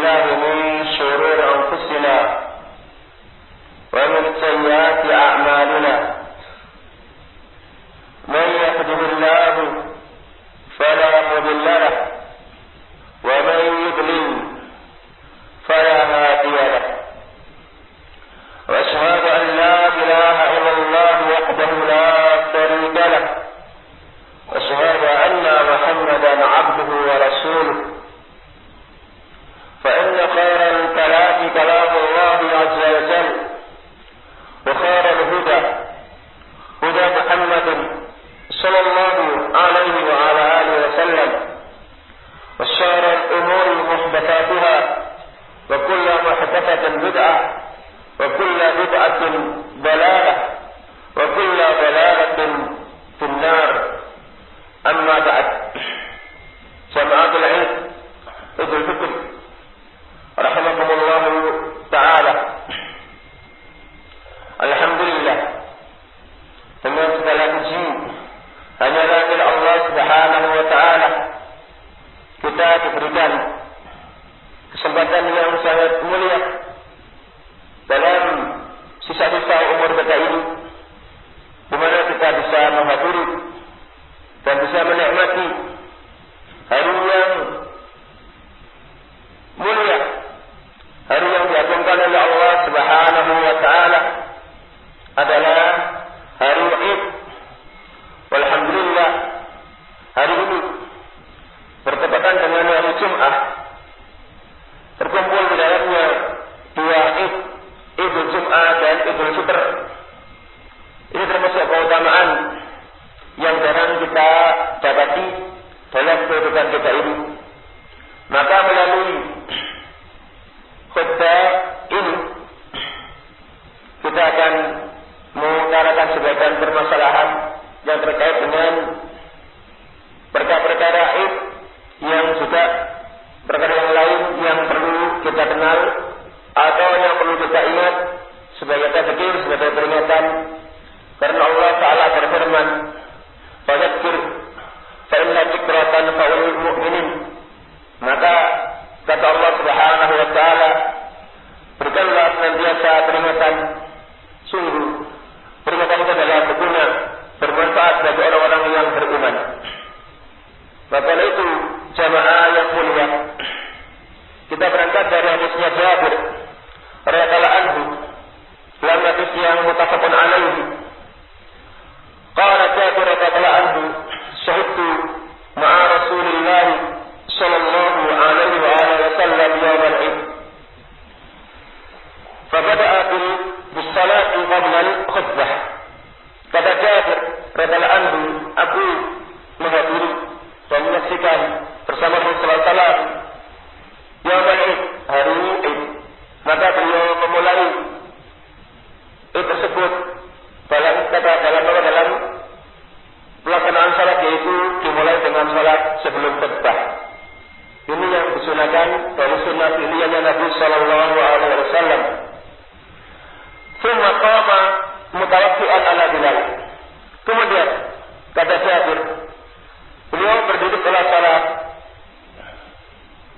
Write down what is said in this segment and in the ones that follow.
بالله من شرور أنفسنا ومن سيئات أعمالنا من يهده الله فلا مضل له ومن يضلل فلا هادي له وأشهد أن لا إله إلا الله وحده لا شريك له وأشهد أن محمدا عبده ورسوله فإن خير الكلام كلام الله عز وجل وخير الهدى هدى محمد صلى الله عليه وعلى آله وسلم وشر الأمور محدثاتها وكل محدثة بدعة وكل بدعة ضلالة وكل ضلالة في النار. أما بعد جماعة العلم إذن الفكر رحمكم الله تعالى. Alhamdulillah, dengan segala puji hanyalah milik Allah Subhanahu wa taala. Kita diberikan kesempatan yang sangat mulia dalam sisa-sisa umur kita ini, di mana kita bisa menghadiri dan bisa menikmati hari yang mulia, hari yang diagungkan oleh Allah Subhanahu wa taala adalah hari Id. Walhamdulillah, hari ini bertepatan dengan hari Jumat, terkumpul di dalamnya dua Id, Idul Jumat dan Idul Fitr. Ini termasuk keutamaan yang jarang kita dapati dalam kehidupan kita ini. Maka melalui khutbah ini kita akan mengutarakan sebagian permasalahan yang terkait dengan perkara-perkara Id, yang juga perkara yang lain yang perlu kita kenal atau yang perlu kita ingat sebagai tadzkir, sebagai peringatan. Karena Allah Ta'ala berfirman, "Fadzakir fa inna dzikra tanfa'ul mu'minin." Maka kata Allah Subhanahu wa taala, berikanlah senantiasa peringatan. Sungguh peringatan itu adalah berguna, bermanfaat bagi orang-orang yang beriman. Maka itu jamaah yang mulia, kita berangkat dari hadisnya Jabir radhiyallahu anhu, dalam hadis yang muttafaqun alaihi. Qala Jabir radhiyallahu anhu, "Syahidtu ma'a Rasulillah sallallahu alaihi wa alihi wasallam yawm al-Id. Fabada'a bis-salati qabla al-khutbah." Kata Jabir radhiyallahu anhu, aku menghadiri dan menyaksikan bersama Rasulullah sallallahu alaihi wasallam yawm al-Id, hari Id. Maka beliau memulai Id tersebut dalam pelaksanaan salat, yaitu dimulai dengan salat sebelum khutbah. Ini yang disunahkan dari sunnah fi'liyahnya Nabi sallallahu alaihi wasallam. Tsumma qama mutawakki'an ala Bilal. Kemudian kata Jabir, beliau berdiri setelah salat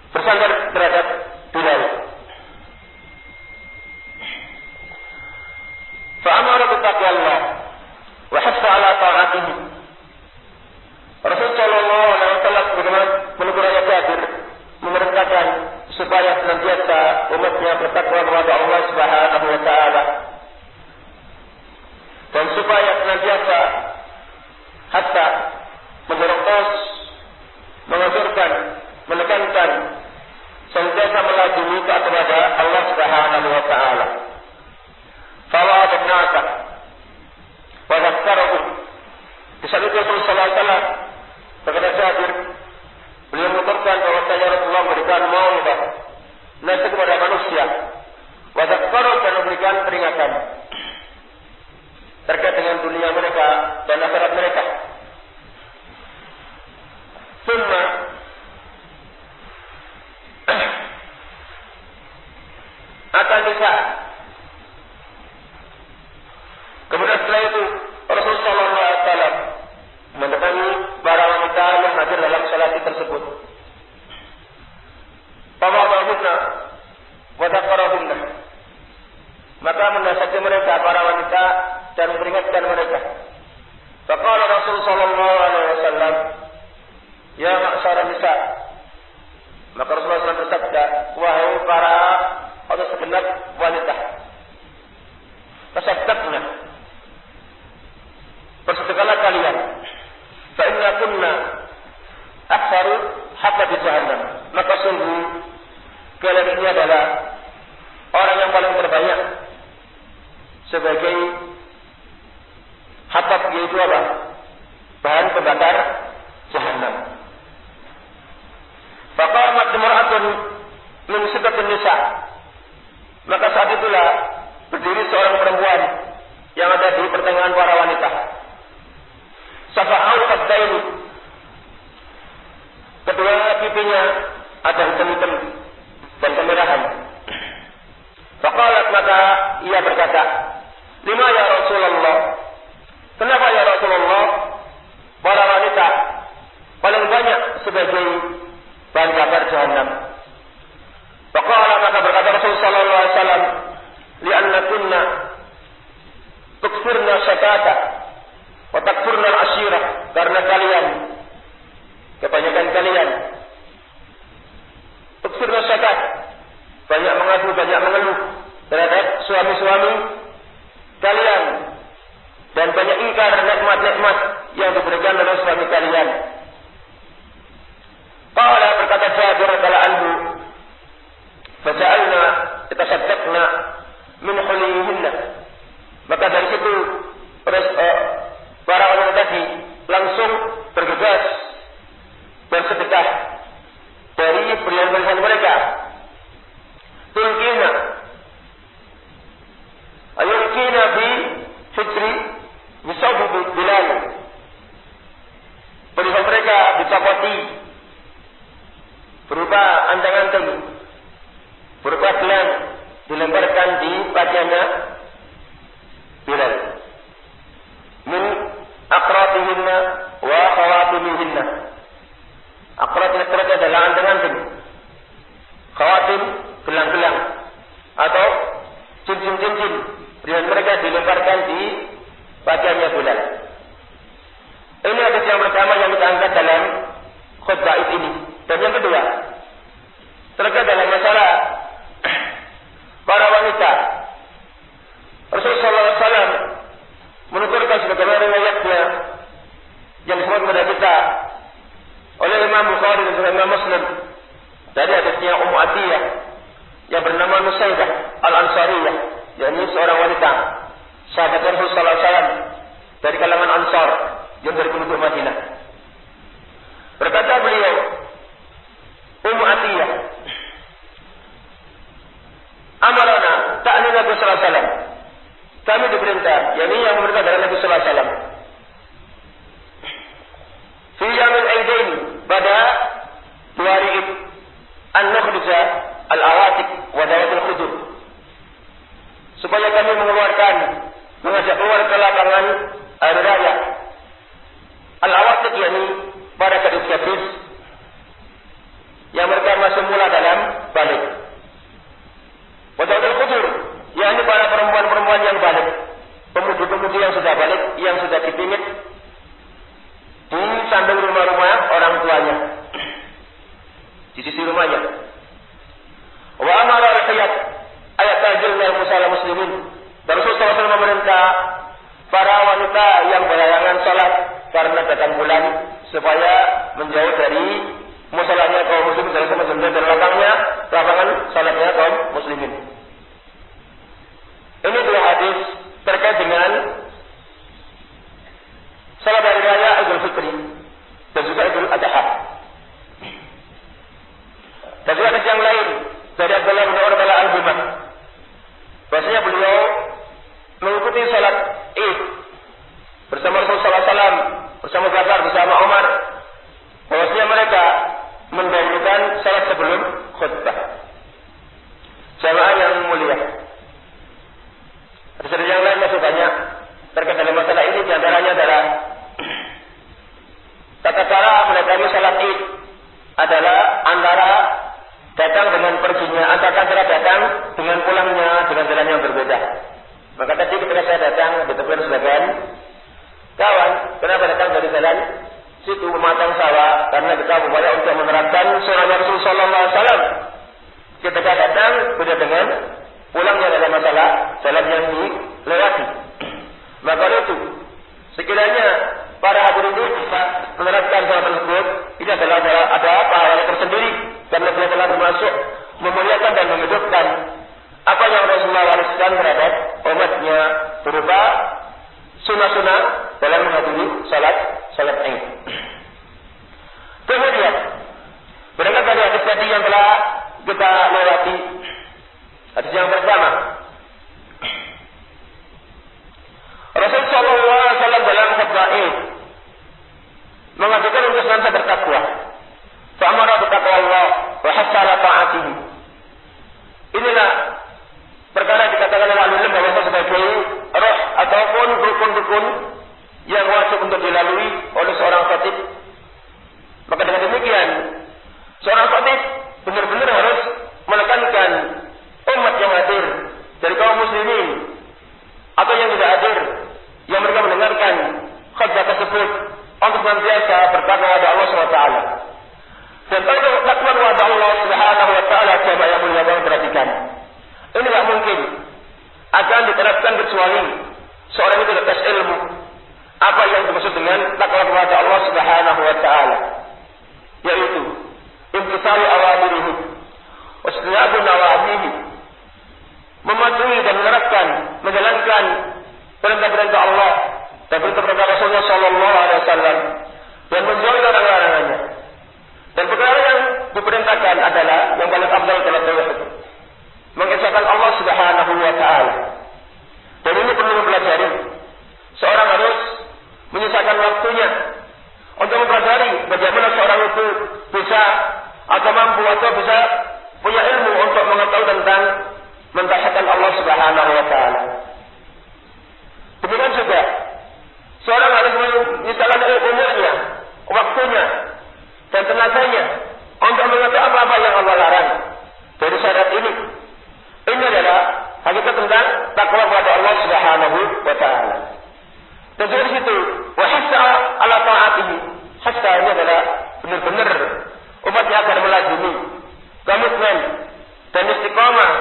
bersandar terhadap Bilal. Fa'amara bittaqwallah wa hassa ala ta'atihi. Rasul sallallahu alaihi wasallam bagaimana menegur Jabir, memerintahkan supaya senantiasa umatnya adalah orang yang paling terbanyak sebagai hatab, yaitu apa? Bahan pembakar Jahannam. Faqamat imra'atun min sittatin nisa. Maka saat itulah berdiri seorang perempuan yang ada di pertengahan para wanita. Safa'ul qaddaini. Kedua pipinya ada hitam-hitam dan kemerahan. Faqalat, maka ia berkata, "Lima ya Rasulullah?" Kenapa ya Rasulullah para wanita paling banyak sebagai bahan bakar Jahannam? Faqala, maka berkata Rasulullah sallallahu alaihi wasallam, "Li'anna kunna tukfirna syakata wa takfurna al-ashirah." Karena kalian, kebanyakan kalian tukfirna syakat, banyak mengadu, banyak mengeluh terhadap suami-suami kalian, dan banyak ingkar nikmat-nikmat yang diberikan oleh suami kalian. Qala, berkata Jabir radhiyallahu anhu, "Faja'alna yatasaddaqna min hulihinna." Maka dari situ para wanita tadi langsung bergegas bersedekah dari perhiasan mereka. Tulkina ayulkina bi hijri bisabu Bilal. Perhiasan mereka dicopoti berupa anteng-anteng, berupa gelang, dilemparkan di pakaiannya Bilal. Min aqratihinna wa khawatimihinna. Aqrat adalah anteng-anteng, khawatim gelang-gelang atau cincin-cincin, dan mereka dilemparkan di pakaiannya Bilal. Ini hadis yang pertama yang kita angkat dalam khutbah ini. Dan yang kedua, terkait dalam masalah para wanita, Rasulullah SAW menuturkan sebagaimana riwayatnya yang disebut kepada kita oleh Imam Bukhari dan Imam Muslim dari hadisnya Ummu Atiyah yang bernama Nusaidah Al-Ansariyah, yakni seorang wanita sahabat Rasulullah SAW dari kalangan Ansar yang dari penduduk Madinah. Berkata beliau, Ummu Atiyah, "Amarana ta'ni Nabi sallallahu alaihi wasallam." Kami diperintah, yakni yang memerintah dari Nabi sallallahu alaihi wasallam. Fi yamil aidain, pada dua hari Id, an nukhrija al-awatiq wa dawatil khudur. Supaya kami mengajak keluar ke lapangan hari raya. Al-awatiq yakni para gadis-gadis yang mereka masih mula dalam balik. Wadatul khudur, yakni para perempuan-perempuan yang balik, pemudi-pemudi yang sudah balik, yang sudah dipingit di samping rumah-rumah orang tuanya, di sisi rumahnya. Wa amara al-hayat ayat tajilna musala muslimin. Rasulullah SAW memerintah para wanita yang berhalangan salat karena datang bulan supaya menjauh dari musolanya kaum muslimin, dari dari lapangan salatnya kaum muslimin. Ini dua hadis terkait dengan salat hari raya Idul Fitri dan juga Idul Adha. Dan juga hadis yang lain dari Abdullah bin Umar al-Bumah, bahasanya beliau mengikuti salat Id bersama Rasulullah SAW, bersama Bakar, bersama Umar, bahwasanya mereka mendahulukan salat sebelum khutbah. Jamaah yang mulia. Hadis yang lain masih banyak terkait dengan masalah ini, di antaranya adalah tata cara mendatangi salat Id adalah antara datang dengan perginya, antara datang dengan pulangnya dengan jalan yang berbeda. Maka tadi ketika saya datang ditegur sebagian kawan, kenapa datang dari jalan situ mematang sawah? Karena kita berupaya untuk menerapkan sunnah Rasulullah sallallahu alaihi wasallam. Ketika datang beda dengan pulangnya dalam masalah jalan yang dilewati. Maka itu sekiranya para hadirin itu bisa menerapkan hal tersebut, ini adalah ada pahala tersendiri karena dia telah termasuk memuliakan dan tadi yang telah kita lewati. Hadis yang pertama, Rasul sallallahu alaihi wasallam dalam khutbah Id mengajarkan untuk senantiasa bertakwa. Fa'amara bertakwa Allah wa hassa ala ta'atihi. Inilah perkara yang dikatakan oleh ahli ilmu bahwa sebagai roh ataupun rukun-rukun yang wajib untuk dilalui oleh seorang khatib. Maka dengan demikian seorang khatib benar-benar harus menekankan umat yang hadir dari kaum muslimin atau yang tidak hadir, yang mereka mendengarkan khutbah tersebut untuk senantiasa bertakwa kepada Allah SWT. Dan takwa kepada Allah Subhanahu wa taala jamaah yang mulia yang perhatikan. Ini tidak mungkin akan diterapkan kecuali seorang itu atas ilmu apa yang dimaksud dengan takwa kepada Allah Subhanahu wa taala, yaitu imtisalu awamirihi wa ijtinabu nawahihi, mematuhi dan menerapkan, menjalankan perintah-perintah Allah dan perintah-perintah Rasulullah sallallahu alaihi wasallam dan menjauhi larangan-larangannya. Dan perkara yang diperintahkan adalah yang paling afdal adalah tauhid, mengesahkan Allah Subhanahu wa taala. Dan ini perlu dipelajari. Seorang harus menyisakan waktunya untuk mempelajari bagaimana seorang itu bisa atau mampu atau bisa punya ilmu untuk mengetahui tentang mentauhidkan Allah Subhanahu wa taala. Demikian juga seorang harus menyisakan umurnya, waktunya dan tenaganya untuk mengetahui apa-apa yang Allah larang. Dari syarat ini adalah hakikat tentang takwa kepada Allah Subhanahu wa taala. Dan dari situ wa hassa ala ta'atihi. Hassa ini adalah benar-benar umat yang akan melazimi komitmen dan istiqamah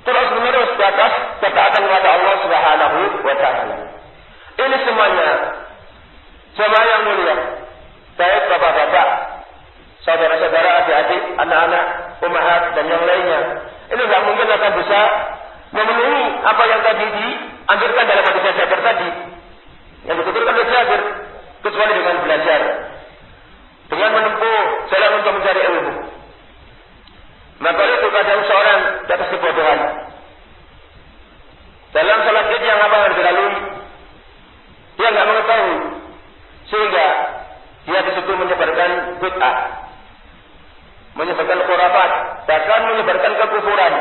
terus menerus di atas ketaatan kepada Allah Subhanahu wa taala. Ini semuanya jemaah yang mulia, baik bapak-bapak, saudara-saudara, adik-adik, anak-anak, ummahat dan yang lainnya. Ini tidak mungkin akan bisa memenuhi apa yang tadi dianjurkan dalam hadis Jabir tadi, yang dituturkan oleh Jabir, kecuali dengan belajar, dengan menempuh jalan untuk mencari ilmu. Maka itu kadang seorang di atas kebodohan. Dalam salat id yang apa yang dilalui, dia tidak mengetahui, sehingga dia disitu menyebarkan bid'ah, menyebarkan khurafat, bahkan menyebarkan kekufuran,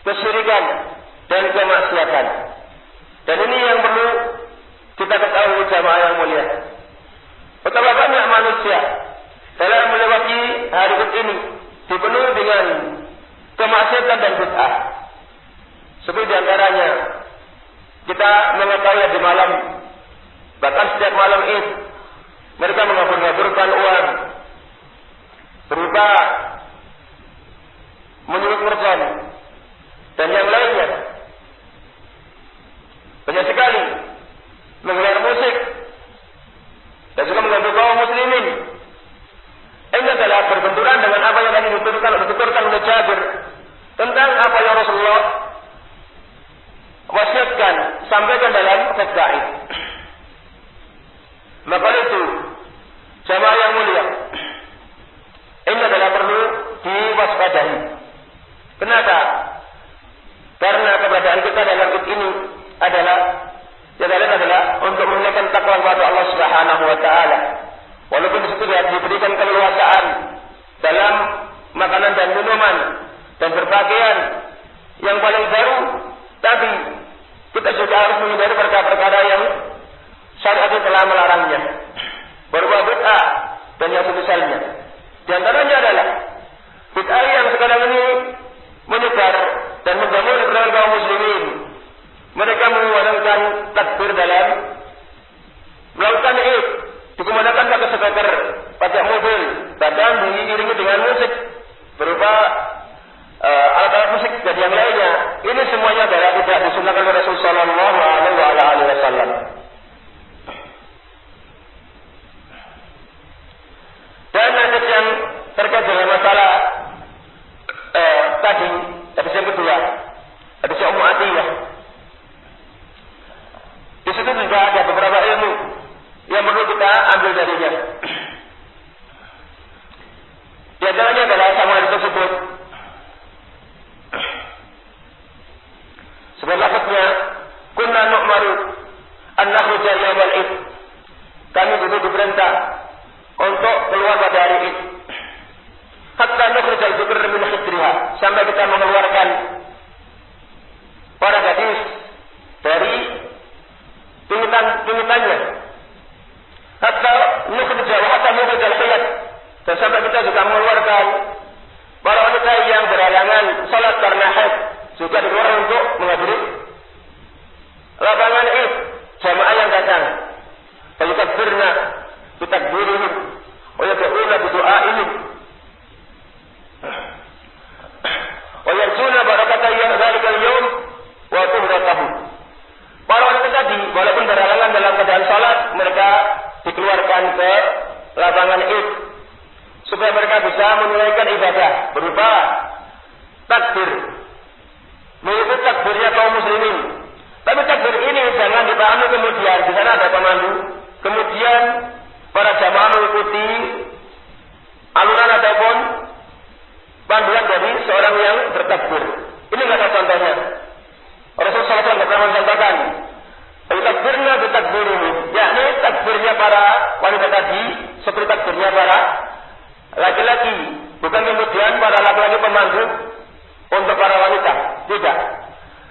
kesyirikan dan kemaksiatan. Dan ini yang perlu kita ketahui jamaah yang mulia. Betapa banyak manusia dalam melewati hari ini dipenuhi dengan kemaksiatan dan bid'ah. Seperti diantaranya kita mengetahui di malam, bahkan setiap malam Id mereka mengabur-ngaburkan uang berupa menyulut mercon dan yang lainnya. Banyak sekali menggelar musik dan juga mengganggu kaum muslimin. Ini adalah berbenturan dengan apa yang tadi dituturkan oleh Jabir tentang apa yang Rasulullah wasiatkan, sampaikan dalam khutbah Id. Maka itu jamaah yang mulia, ini adalah perlu diwaspadai. Kenapa? Karena keberadaan kita dalam Id ini adalah untuk menunjukkan takwa kepada Allah Subhanahu wa taala. Walaupun di situ diberikan keleluasaan dalam makanan dan minuman dan berpakaian yang paling baru, tapi kita juga harus menghindari perkara-perkara yang syariat telah melarangnya, berupa bid'ah dan yang semisalnya. Di antaranya adalah bid'ah yang sekarang ini menyebar dan mengganggu peran kaum muslimin. Mereka menggunakan takbir dalam melakukan Id, digunakan pakai speaker, pakai mobil, bahkan diiringi dengan musik berupa alat-alat musik dan yang lainnya. Ini semuanya adalah tidak disunahkan oleh Rasulullah sallallahu alaihi wasallam. Dan hadis yang terkait dengan masalah tadi, hadis yang kedua, hadis Ummu Atiyah. Di situ juga ada beberapa ilmu yang perlu kita ambil darinya. Di antaranya adalah sama hadis nukhrijal dzukr min hijriha, sampai kita mengeluarkan para gadis dari pingitannya. Hatta nukhrijal hayat, dan sampai kita juga mengeluarkan para wanita yang berhalangan salat karena haid juga dikeluarkan untuk menghadiri lapangan Id, jamaah yang datang. Fayukabbirna bitakbirihim wa yad'una bidu'aihim wa yarjuna barakata dzalikal yaum wa tuhratahu. Para wanita tadi walaupun berhalangan dalam keadaan salat, mereka dikeluarkan ke lapangan Id supaya mereka bisa menunaikan ibadah berupa takbir, mengikuti takbirnya kaum muslimin. Tapi takbir ini jangan dipahami kemudian di sana ada pemandu, kemudian para jamaah mengikuti alunan ataupun panduan dari seorang yang bertakbir. Ini nggak ada contohnya. Rasulullah SAW pernah mencontohkan, takbirnya bertakbir ini, yakni takbirnya para wanita tadi seperti takbirnya para laki-laki, bukan kemudian para laki-laki pemandu untuk para wanita, tidak.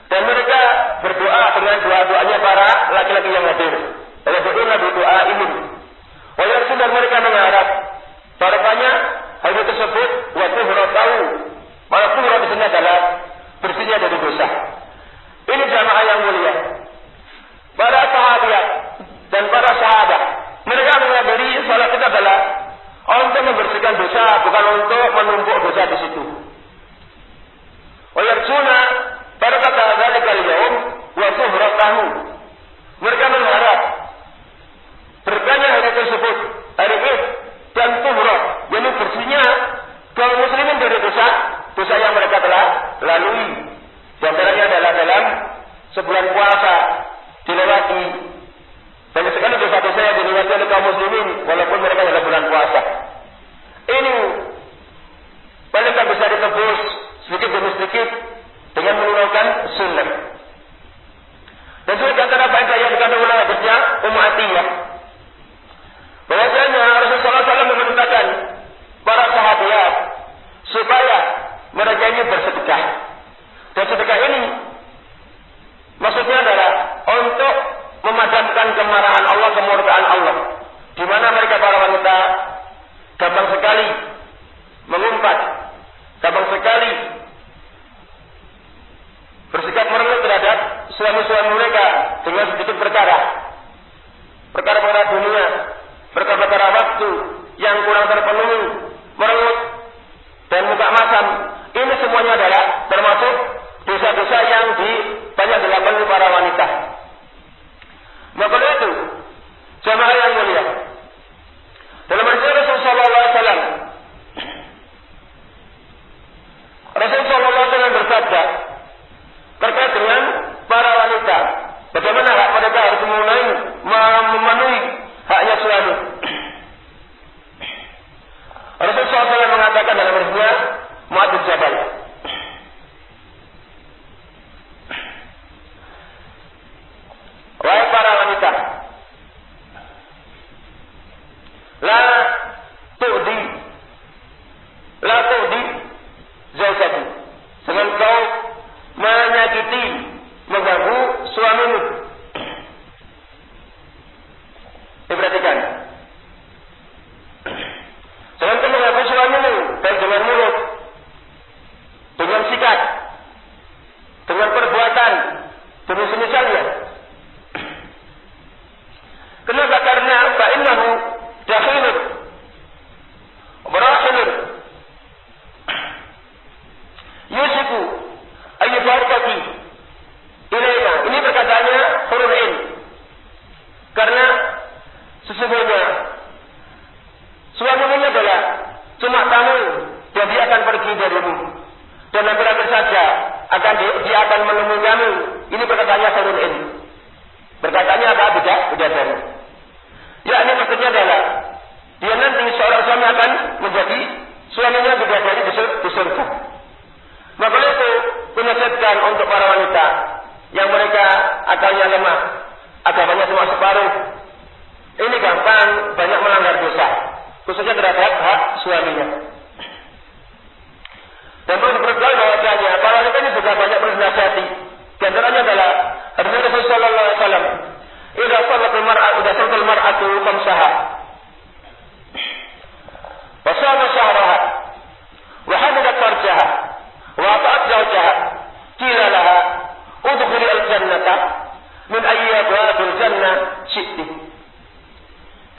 Dan mereka berdoa dengan doa-doanya para laki-laki yang hadir. Berdoa doa ini. Walaupun dan mereka mengharap barokahnya hal tersebut waktu tahu. Para tuhra di sini adalah bersihnya dari dosa. Ini jamaah yang mulia. Para sahabat dan para sahabat, mereka menghadiri salat itu adalah untuk membersihkan dosa, bukan untuk menumpuk dosa di situ. Wayarjuna barakata dzalikal yaum wa tuhratahu. Mereka mengharap berkahnya hari tersebut, hari Id dan tuhrat, yakni bersihnya kaum muslimin dari dosa yang mereka telah lalui. Di antaranya adalah dalam sebulan puasa dilewati banyak sekali dosa-dosa yang dilewati oleh kaum muslimin walaupun mereka dalam bulan puasa. Ini paling tak bisa ditebus sedikit demi sedikit dengan menggunakan sunnah. Dan juga antara faedah yang dikandung oleh hadisnya Ummu Atiyah, bahwasanya Rasulullah SAW memerintahkan para sahabat supaya mereka ini bersedekah. Dan sedekah ini maksudnya adalah untuk memadamkan kemarahan Allah, kemurkaan Allah, di mana mereka para wanita gampang sekali mengumpat, gampang sekali bersikap merengut terhadap suami-suami mereka dengan sedikit perkara dunia, perkara waktu yang kurang terpenuhi, merengut dan muka masam. Ini semuanya adalah termasuk dosa-dosa yang banyak dilakukan oleh para wanita. Maka itu jamaah yang mulia, dalam hadis Rasulullah SAW, Rasulullah SAW bersabda terkait dengan para wanita, bagaimana hak mereka harus memenuhi haknya suami. Rasulullah SAW mengatakan dalam hadisnya Mu'adz bin Jabal, wahai para wanita, la tu'di zaujati, jangan kau menyakiti, mengganggu suamimu. Diperhatikan, jangan kau mengganggu suamimu baik dengan mulut, dengan sikap, dengan perbuatan, dengan semisalnya. Kenapa? Karena fa'innahu dakhilun berahilun yusiku ayyufarkati ilayna. Ini perkataannya huruf in, karena sesungguhnya suamimu adalah cuma tamu dan dia akan pergi darimu, dan hampir saja dia akan menemui kamu. Ini perkataannya huruf in. Berkatanya apa? Bidadari. Ya, ini maksudnya adalah dia nanti seorang suami akan menjadi suaminya bidadari di surga. Maka itu menasihatkan untuk para wanita yang mereka akalnya lemah, agamanya cuma separuh, ini gampang banyak melanggar dosa, khususnya terhadap hak suaminya. zawjaha qila laha udkhuli al-jannata min ayyi abwabil jannah syi'ti.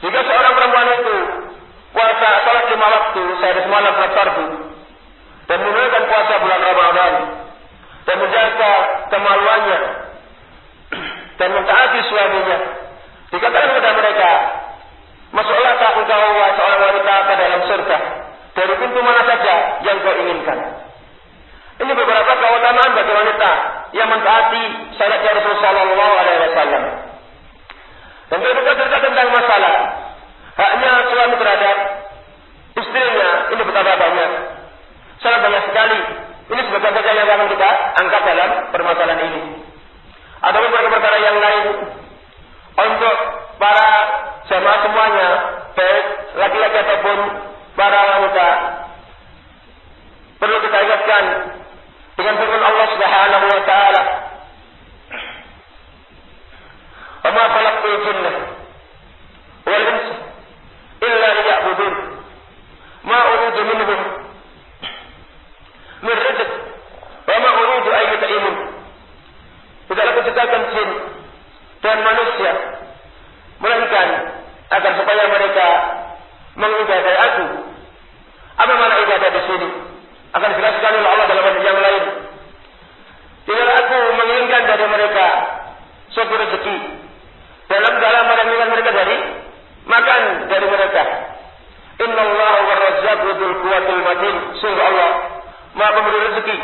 Jika seorang perempuan itu puasa salat 5 waktu sehari semalam fardu dan menunaikan puasa bulan Ramadan dan menjaga kemaluannya dan mentaati suaminya, dikatakan kepada mereka, masuklah engkau seorang wanita ke dalam surga dari pintu mana saja yang kau inginkan. Ini beberapa keutamaan bagi wanita yang mentaati syariat Rasulullah sallallahu alaihi wasallam. Dan kita cerita tentang masalah haknya suami terhadap istrinya, ini betapa banyak. Sangat banyak sekali. Ini sebagian saja yang akan kita angkat dalam permasalahan ini. Ada perkara-perkara yang lain untuk para jamaah semuanya, baik laki-laki ataupun para wanita, perlu kita ingatkan dengan firman Allah Subhanahu wa taala, "Wa ma khalaqtul jinna wal insa illa liya'budun ma uridu minhum min rizq wa ma uridu an yut'imun." Tidaklah kuciptakan jin dan manusia melainkan agar supaya mereka mengibadahi aku. Apa makna ibadah di sini? Akan dijelaskan oleh Allah dalam ayat yang lain. Tidak aku menginginkan dari mereka suatu rezeki. Dalam menginginkan mereka dari makan dari mereka. Innallaha war-razzaqu dzul quwwatil matin. Sungguh Allah Maha pemberi rezeki.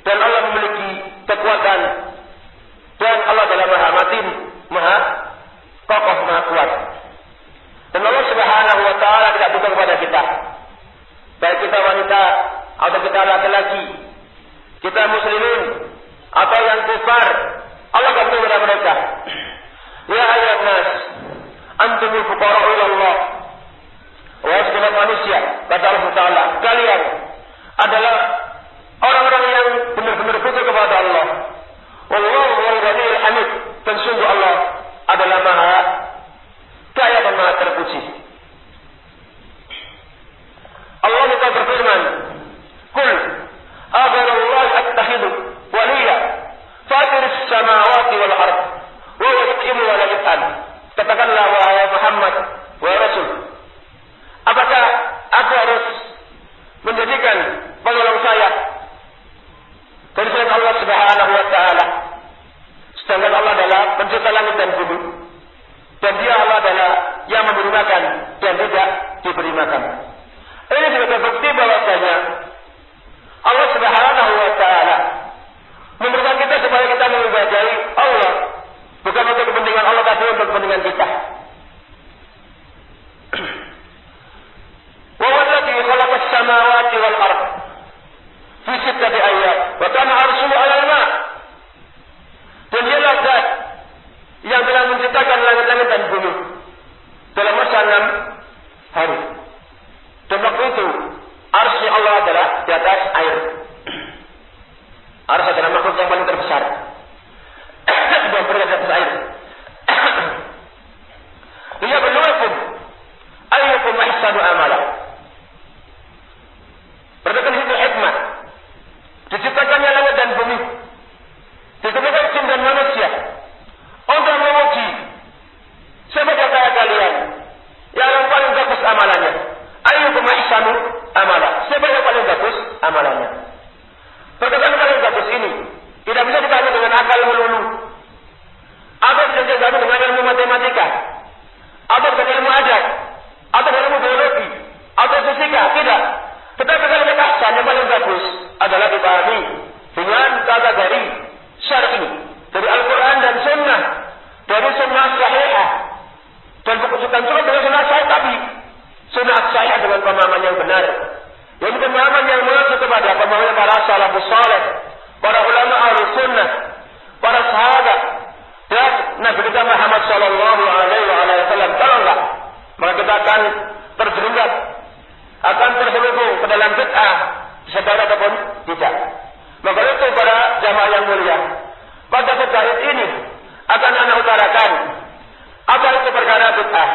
Dan Allah memiliki kekuatan. Dan Allah adalah Maha Matin, Maha kokoh, Maha kuat. Dan Allah Subhanahu wa taala tidak butuh kepada kita. Baik kita wanita atau kita laki-laki, kita muslimin atau yang kufar, Allah tidak butuh kepada mereka. Ya ayyuhan nas, antumul fuqara'u ila Allah. Wahai sekalian manusia, kata Allah Taala, kalian adalah orang-orang yang benar-benar butuh kepada Allah. Wallahu huwal ghaniyyul hamid. Dan sungguh Allah adalah Maha Kaya dan Maha terpuji. Allah Ta'ala berfirman, "Qul agharallahu attakhidhu waliya fatiris samawati wal ard wa huwa yut'imu wa la yut'am." Katakanlah wahai Muhammad, wahai Rasul, apakah aku harus menjadikan penolong saya dari selain Allah Subhanahu wa taala, sedangkan Allah adalah pencipta langit dan bumi, dan Dia Allah adalah yang memberi makan dan tidak diberi makan. Ini sebagai bukti bahwasanya Allah Subhanahu wa taala memberikan kita supaya kita mengibadahi Allah, bukan untuk kepentingan Allah tapi untuk kepentingan kita. Wa alladhi khalaqas samawati wal ard fi sittati ayyam wa kana 'arshuhu 'alal ma'. Dan Dialah Zat yang telah menciptakan langit-langit dan bumi dalam masa 6 hari. Dan waktu itu arsy Allah adalah di atas air. Arsy adalah makhluk yang paling terbesar yang berada di atas air. Liyabluwakum ayyukum ahsanu amala. Berdasarkan itu hikmah diciptakannya langit dan bumi, diciptakan jin dan manusia untuk menguji siapa di antara kalian yang paling bagus amalannya. Ayyukum ahsanu amala. Siapa yang paling bagus amalannya? Berdasarkan paling bagus ini tidak bisa dipahami dengan akal melulu, atau tidak bisa dipahami dengan ilmu matematika, atau dengan ilmu adat, atau dengan ilmu biologi, atau fisika. Tidak. Tetapi kalau kita ahsan yang paling bagus adalah dipahami dengan kategori syar'i dari Al-Quran dan Sunnah, dari Sunnah Sahihah, dan bukan cuma dengan Sunnah Sahih, tapi Sunnah Sahih dengan pemahaman yang benar, yaitu pemahaman yang mengacu kepada pemahaman para salafus saleh, para ulama ahli sunnah, para sahabat, dan Nabi kita Muhammad sallallahu alaihi wasallam. Kalau enggak, maka kita akan terjerumus, akan terselubung ke dalam bid'ah, sadar ataupun tidak. Maka itu para jamaah yang mulia, pada saat ini akan anak utarakan apa itu perkara bid'ah.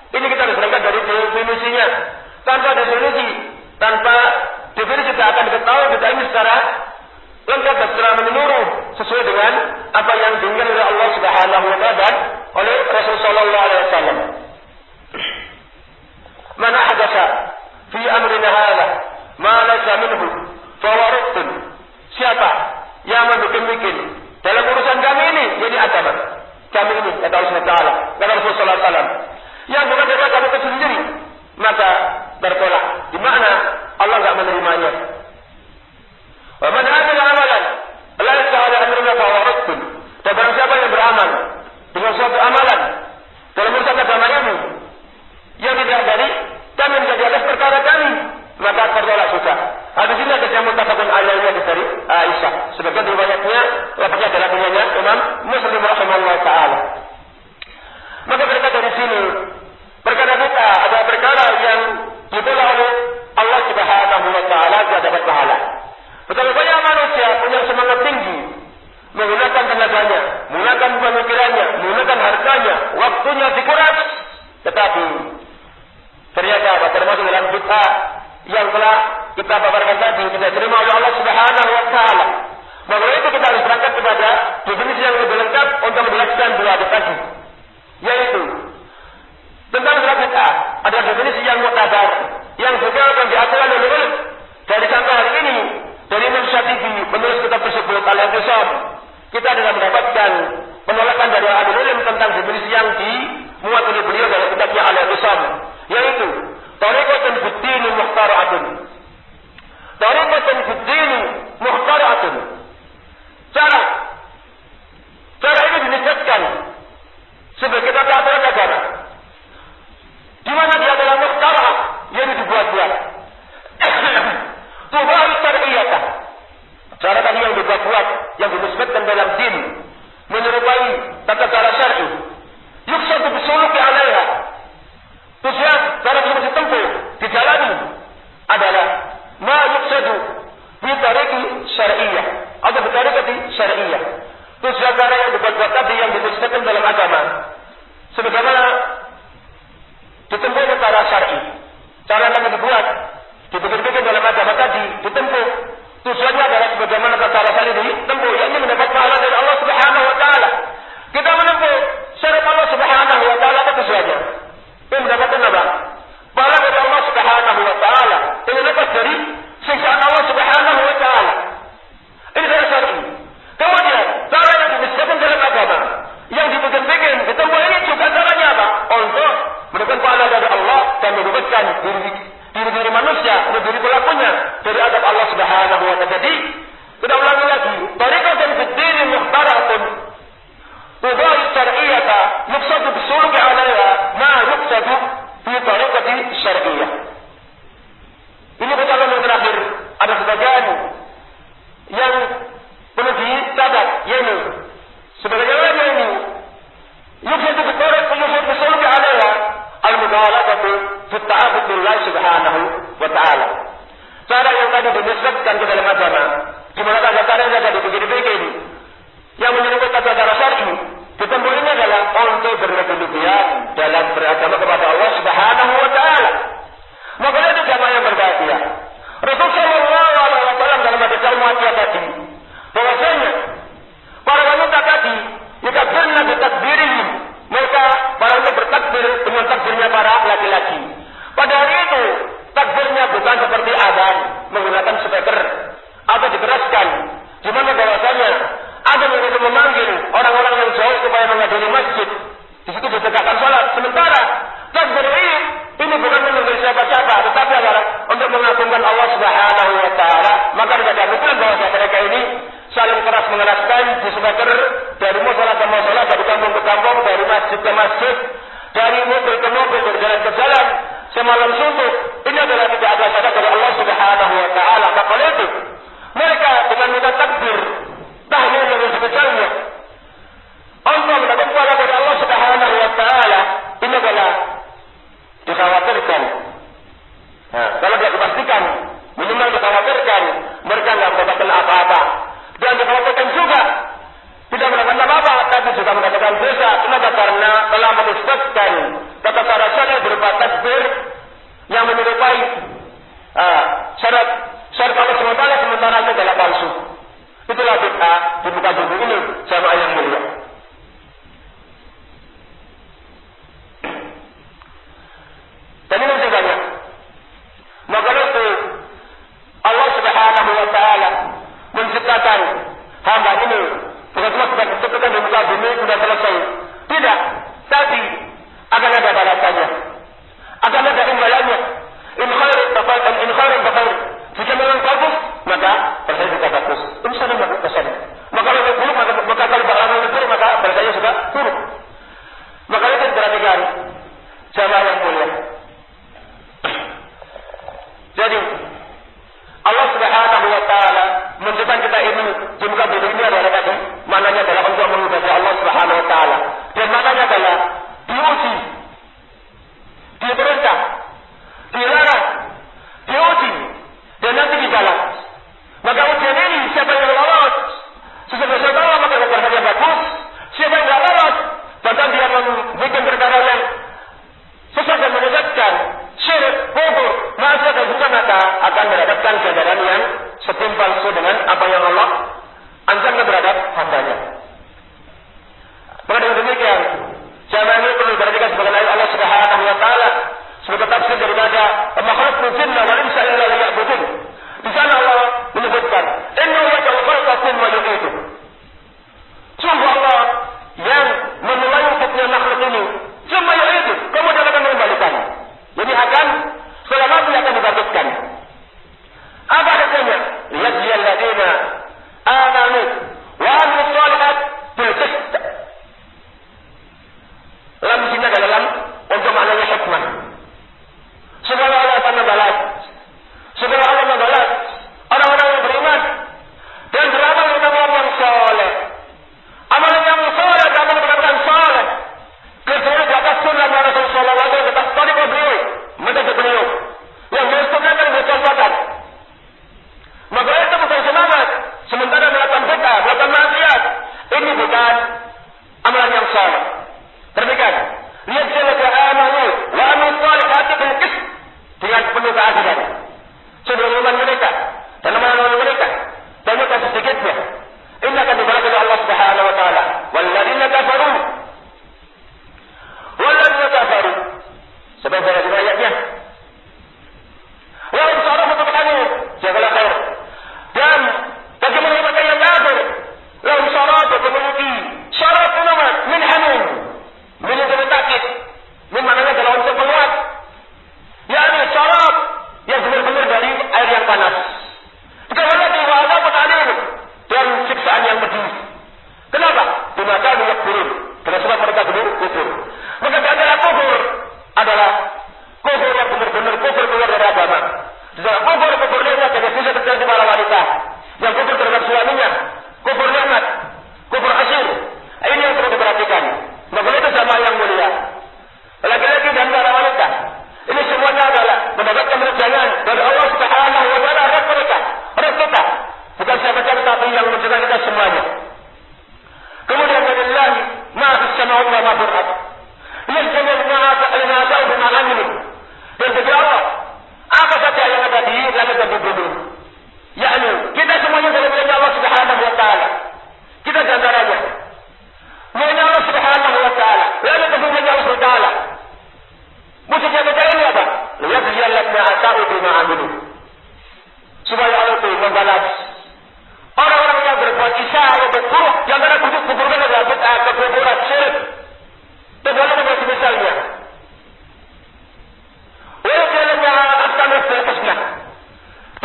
Ini kita harus berangkat dari definisinya. Tanpa definisi kita akan ketahui kita ini secara Subhanahu wa taala dan oleh Rasulullah sallallahu alaihi wasallam. Man ahdatsa fi amrina hadza ma laysa minhu fa huwa raddun. Siapa yang membikin dalam urusan kami ini, jadi agama kami ini, kata Allah Subhanahu wa taala, kata Rasulullah sallallahu alaihi wasallam, yang bukan dari kami itu sendiri, maka bertolak. Di mana Allah enggak menerimanya. Wa man amila amalan laysa ala amrina fa huwa raddun. Dan barang siapa yang beramal dengan suatu amalan dalam urusan agama ini yang tidak dari kami menjadi atas perkara kami, maka tertolak juga. Hadis ini ada yang muttafaqun alaihi dari Aisyah. Sebagian riwayatnya lafaznya adalah riwayatnya Imam Muslim rahimahullah taala. Maka berkata dari sini, perkara kita ada perkara yang ditolak oleh Allah Subhanahu wa taala tidak dapat pahala. Betapa banyak manusia punya semangat tinggi, menggunakan tenaganya, menggunakan pemikirannya, menggunakan hartanya, waktunya dikuras, tetapi ternyata termasuk dalam bid'ah yang telah kita paparkan tadi tidak diterima oleh Allah Subhanahu wa taala. Maka itu kita harus berangkat kepada definisi yang lebih lengkap untuk menjelaskan dua hadis tadi, yaitu tentang surat bid'ah. Ada definisi yang muktabar, yang juga akan diatur oleh ulama. Dari sampai hari ini, dari Imam Syafi'i menulis kitab tersebut Al-I'tisam, kita sudah mendapatkan penolakan dari ahli ilmu tentang definisi yang dimuat oleh beliau dalam kitabnya Al-I'tisam, yaitu tariqatun fid-din mukhtara'atun. Tariqatun fid-din mukhtara'atun. Cara ini dinisbatkan sebagai tata aturan negara, di mana dia adalah mukhtara'ah, yang dibuat-buat. Tuhan syar'iyyah. Cara tadi yang dibuat-buat, yang dinisbatkan dalam din, menyerupai tata cara syar'i. Yuksadu bisuluki 'alaiha. Tujuan cara tersebut ditempuh, dijalani adalah ma yuksadu bi tariqi syar'iyyah atau bi tariqati syar'iyyah. Tujuan cara yang dibuat-buat tadi yang dinisbatkan dalam agama, sebagaimana ditempuh secara syar'i. Cara yang dibuat dibikin dalam agama tadi ditempuh, tujuannya adalah sebagaimana cara syar'i ditempuh, yakni mendapat pahala dari Allah Subhanahu wa taala. Kita menempuh syariat Allah Subhanahu wa taala, apa tujuannya? Ini mendapatkan apa? Pahala dari Allah Subhanahu wa taala. Ini lepas dari siksaan Allah Subhanahu wa taala. Ini cara syar'i. Kemudian cara yang dinisbatkan dalam agama, yang dibikin ditempuh, ini juga caranya apa? Untuk mendapatkan pahala dari Allah dan membebaskan diri manusia, diri pelakunya dari azab Allah Subhanahu wa taala. Jadi kita ulangi lagi, tariqatun fid-din mukhtara'atun. Tubahi syar'iyyah yuksadu bisuluki 'alaiha ma yuksadu fi tariqati syar'iyyah. Ini perkataan yang terakhir, ada sebagian yang perlu dicatat, yaitu sebagaimana ini yuksadu bisuluki 'alaiha al-mughalaqatu fi ta'abbud billah Subhanahu wa ta'ala. Cara yang tadi dinisbatkan ke dalam agama, di mana cara yang ada dipikir-pikir yang menyerupai tata cara syar'i, ditempuh ini adalah untuk berlebihan dalam beragama kepada Allah Subhanahu wa taala. Maka itu jamaah yang berbahagia. Rasulullah sallallahu alaihi wasallam dalam hadis al-Mu'adziyah tadi, bahwasanya para wanita tadi yukabirna bi takbirihim, mereka para wanita bertakbir dengan takbirnya para laki-laki. Pada hari itu takbirnya bukan seperti adzan menggunakan speaker atau dikeraskan, di mana bahwasanya ada yang memanggil orang-orang yang jauh supaya menghadiri masjid. Di situ ditegakkan salat. Sementara takbir ini bukan memanggil siapa-siapa, tetapi adalah untuk mengaku sudah ditentukan di muka bumi sudah selesai. Tidak, tapi akan ada balasannya, akan ada imbalannya. In khairin fakhair. Jika memang bagus, maka balasannya juga bagus. Ini sudah bagus balasannya. Maka kalau buruk, maka kalau balasannya buruk, maka balasannya juga buruk. Maka itu perhatikan jamaah yang mulia. Jadi Allah Subhanahu wa taala menjadikan kita ini di muka bumi ini adalah tadi maknanya adalah untuk mengibadati Allah Subhanahu wa taala. Dan maknanya adalah diuji, diperintah, dilarang, diuji, dan nanti dibalas. Maka ujian ini siapa yang lolos, sesuai Allah maka keberhasilan bagus. Siapa yang tidak lolos, bahkan dia membuat perkara yang sesat dan menyesatkan, syirik, kufur, maksiat dan dosa, maka akan mendapatkan ganjaran yang setimpal sesuai dengan apa yang Allah anjurkan terhadap hambanya. Maka dengan demikian, jamaah ini perlu diperhatikan sebagai ayat Allah Subhanahu wa taala sebagai tafsir daripada makhluk jinna wal insa illa liya'budun. Di sana Allah menyebutkan, "Inna yaj'al khalqakum wa yu'idu." Sungguh Allah yang memulai wujudnya makhluk ini, semua yu'idu, kemudian akan mengembalikan. Jadi akan setelah mati akan dibangkitkan. Apa hasilnya? Liyajziyal ladzina amanu wa amilus shalihat bil qist. Lam di sini adalah lam untuk maknanya hikmah. Supaya Allah akan membalas. Supaya Allah membalas orang-orang yang beriman dan beramal dengan amalan yang saleh. Amalan yang saleh dan benar-benar saleh. Kerjanya di atas sunnah Rasulullah sallallahu alaihi wasallam, di atas tariqah beliau, metode beliau. Yang bersunnahkan bercontohkan. Maka itu bukan semangat. Sementara melakukan bid'ah, melakukan maksiat, ini bukan amalan yang saleh. Demikian, lihat siapa amanu wa amilus shalihati bil qist, dengan penuh keadilan. Sebelum iman mereka dan amalan mereka, dan mereka sedikitnya, ini akan dibalas oleh Allah Subhanahu wa taala. Walladzina kafaru, sebab saya juga ayatnya. Wa in sarafu tuqanu, jagalah khair. Dan bagaimana mereka yang kafir? Lahum syarabu memiliki syarat nama min hamim. Min yang takit. Min maknanya adalah untuk penguat. yakni syarab yang benar-benar dari air yang panas. Kemudian diwadah petani dan siksaan yang pedih. Kenapa? Dimaka minyak turun. Karena sebab mereka kufur. Maka antara kufur adalah kufur yang benar-benar kufur keluar dari agama. Kufur nikmat yang bisa terjadi para wanita. Yang kufur terhadap suaminya. Kufur nikmat. Kufur asyir. Ini yang perlu diperhatikan. Maka itu sama yang mulia. Laki-laki dan para wanita. Ini semuanya adalah mendapatkan rejangan dari Allah Subhanahu wa taala ras mereka, ras kita. Bukan siapa-siapa tapi yang menjaga kita semuanya. Kemudian lillahi ma fis samawati wa ma fil ardh. Yaj'alu ma ta'ala bima amilu. Dan bagi Allah apa saja yang ada di langit dan di bumi. Yakni kita semuanya dalam milik Allah Subhanahu wa taala. Kita di antaranya. Milik Allah Subhanahu wa taala. Lalu kemudian Allah Subhanahu wa taala. Musiknya kita ini apa? Liyajziyal ladzina asa'u bima amilu. Supaya Allah itu membalas orang-orang yang berbuat isya atau buruk yang karena kuburkan adalah bid'ah, kekufuran, syirik. Dan dalam masih misalnya. Wajib akan berhusna.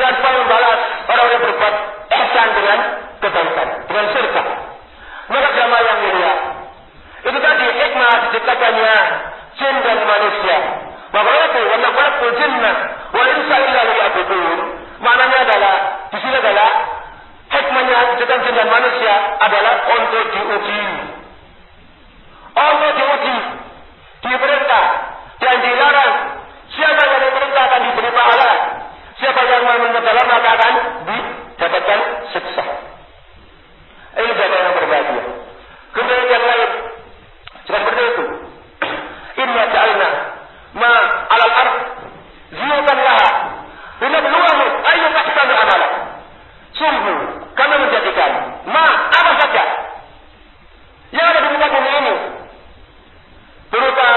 Dan supaya membalas orang-orang yang berbuat ihsan dengan kebaikan, dengan syirkah. Maka jamaah yang mulia. Itu tadi hikmah diciptakannya jin dan manusia. Maka itu wa khalaqul jinna wal insa illa liya'budun. Maknanya adalah di sini adalah hikmahnya diciptakan jin dan manusia adalah untuk diuji. Untuk diuji, diperintah dan dilarang. Siapa yang diperintah akan diberi pahala. Siapa yang menyebelah maka akan didapatkan siksa. Ini jamaah yang berbahagia. Kemudian yang lain seperti itu. Inna ja'alna ma 'alal ard zinatan laha linabluwahum ayyuhum ahsanu amala. Sungguh kami menjadikan ma apa saja yang ada di muka bumi ini berupa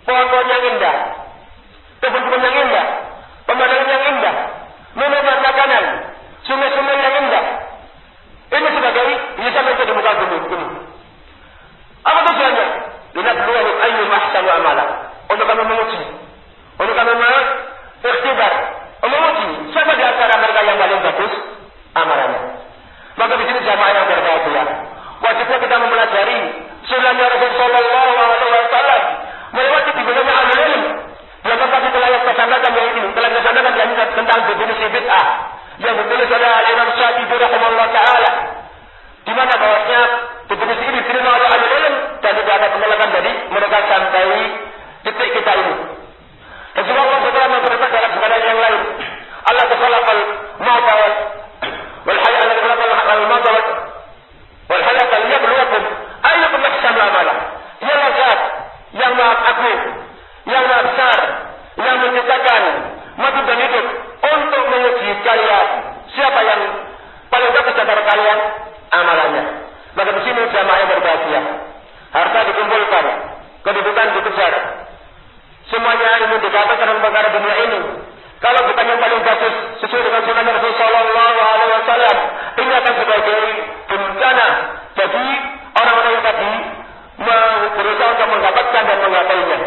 pohon-pohon yang indah, kebun-kebun yang indah, pemandangan yang indah, minuman paling bagus amalannya. Maka di sini jamaah yang berbahagia. Wajibnya kita mempelajari sunnahnya Rasulullah SAW melewati bimbingannya ahlul ilm. Yang tempat telah dilaksanakan yang ini, telah dilaksanakan yang ini tentang definisi bid'ah yang ditulis oleh Imam Syafi'i rahimahullah taala. Di mana bahwasanya definisi ini diterima oleh ahlul ilm dan tidak ada penolakan dari mereka sampai titik kita ini. Dan juga Allah SWT memberitakan dalam segala yang lain. Allah khalaqal mauta wal hayata wal hayata liyabluwakum ayyukum ahsanu amala. Dialah zat yang Maha Agung, yang Maha Besar, yang menciptakan mati dan hidup untuk menguji kalian siapa yang paling bagus antara kalian amalannya. Maka di sini jamaah yang berbahagia. Harta dikumpulkan, kedudukan dikejar. Semuanya ilmu didapat dalam perkara dunia ini. Kalau bukan yang paling bagus sesuai dengan sunnah Rasulullah SAW, ini akan sebagai bencana bagi orang-orang yang tadi berusaha untuk mendapatkan dan menggapainya.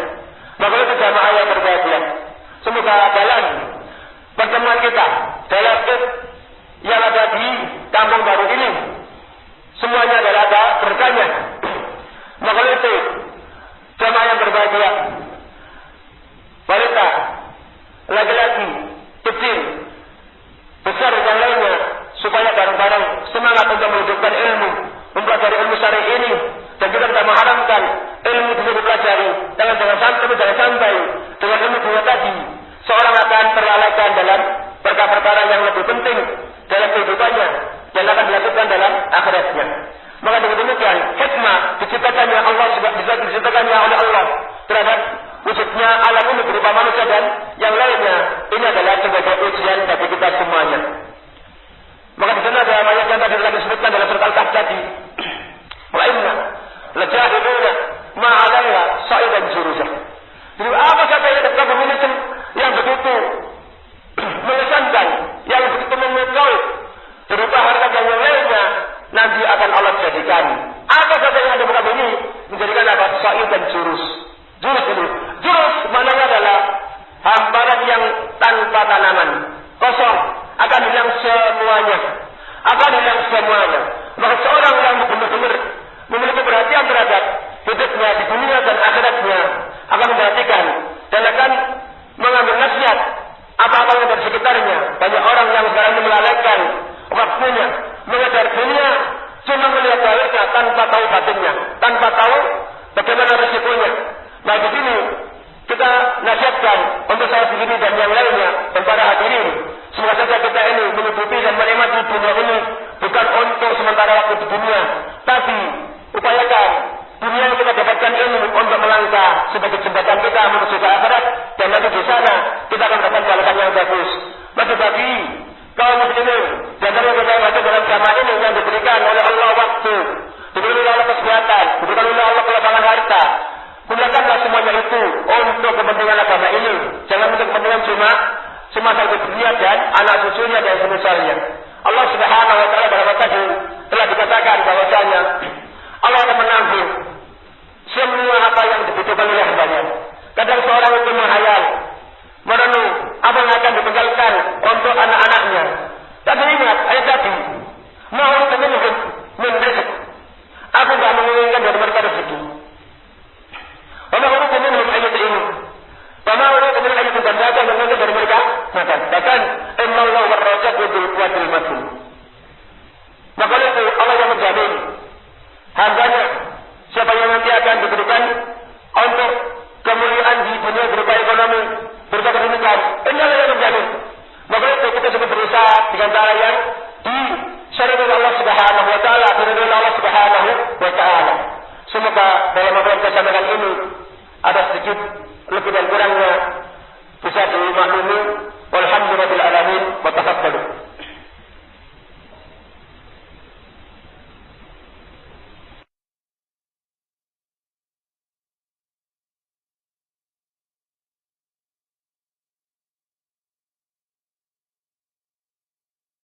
Maka itu jamaah yang berbahagia. Semoga dalam pertemuan kita dalam yang ada di Kampung Baru ini, semuanya adalah ada berkahnya. Maka itu jamaah yang berbahagia. Wanita, laki-laki, kecil, besar dan lainnya, supaya bareng-bareng semangat untuk menunjukkan ilmu, mempelajari ilmu syar'i ini, dan kita tidak mengharamkan ilmu itu dipelajari. Jangan sampai dengan ilmu dunia tadi seorang akan terlalaikan dalam perkara-perkara yang lebih penting dalam kehidupannya dan akan dilakukan dalam akhiratnya. Maka dengan demikian hikmah diciptakannya Allah diciptakannya oleh Allah terhadap wujudnya alam ini berupa manusia dan yang lainnya, ini adalah sebagai ujian bagi kita semuanya. Maka di sana ada ayat yang tadi telah disebutkan dalam surat Al-Kahf tadi. Wa inna lajahiduna ma 'alaiha sa'idan juruzah. Jadi apa saja yang kita memiliki yang begitu mengesankan, yang begitu memukau berupa harta dan yang lainnya, nanti akan Allah jadikan. Apa saja yang ada pada ini menjadikan apa? Sa'idan juruz. Jurus ini. Jurus maknanya adalah hamparan yang tanpa tanaman, kosong, akan hilang semuanya. Maka seorang yang benar-benar memiliki perhatian terhadap hidupnya di dunia dan akhiratnya akan memperhatikan dan akan mengambil nasihat apa-apa yang ada di sekitarnya. Banyak orang yang sekarang ini melalaikan waktunya mengejar dunia, cuma melihat zahirnya tanpa tahu batinnya, tanpa tahu bagaimana risikonya. Nah di sini kita nasihatkan untuk saya sendiri dan yang lainnya dan para hadirin, semoga saja kita ini mengikuti dan menikmati dunia ini bukan untuk sementara waktu di dunia, tapi upayakan dunia yang kita dapatkan ini untuk melangkah sebagai jembatan kita menuju ke akhirat, dan nanti di sana kita akan mendapatkan balasan yang bagus. Bagi kaum muslimin dan yang kita baca dalam jamaah ini yang diberikan oleh Allah waktu, diberikan oleh Allah kesehatan, diberikan oleh Allah kelapangan harta, gunakanlah semuanya itu untuk kepentingan agama ini. Jangan untuk kepentingan cuma semasa dunia dan anak cucunya dan semisalnya. Allah Subhanahu wa taala dalam tadi telah dikatakan bahwasanya Allah akan menanggung semua apa yang dibutuhkan oleh hambanya. Kadang seorang itu menghayal, merenung apa yang akan ditinggalkan untuk anak-anaknya. Tapi ingat ayat tadi, mau teminhum min rizq. Aku tidak menginginkan dari mereka rezeki. Wama uridu minhum ayyut'imun. Wama uridu minhum ayyut'imun. Dan saya menginginkan dari mereka makan. Bahkan innallahu war-razzaqu dzul quwwatil matin. Maka itu Allah yang menjamin hambanya siapa yang nanti akan diberikan untuk kemuliaan di dunia berupa ekonomi, berupa kedudukan. Ini Allah yang menjamin. Maka itu kita sudah berusaha dengan cara yang disyariatkan Allah Subhanahu wa taala, diridhoi Allah Subhanahu wa taala. Semoga dalam apa yang saya sampaikan ini ada sedikit lebih dan kurangnya bisa dimaklumi. Walhamdulillahil alamin wa tafaddalu.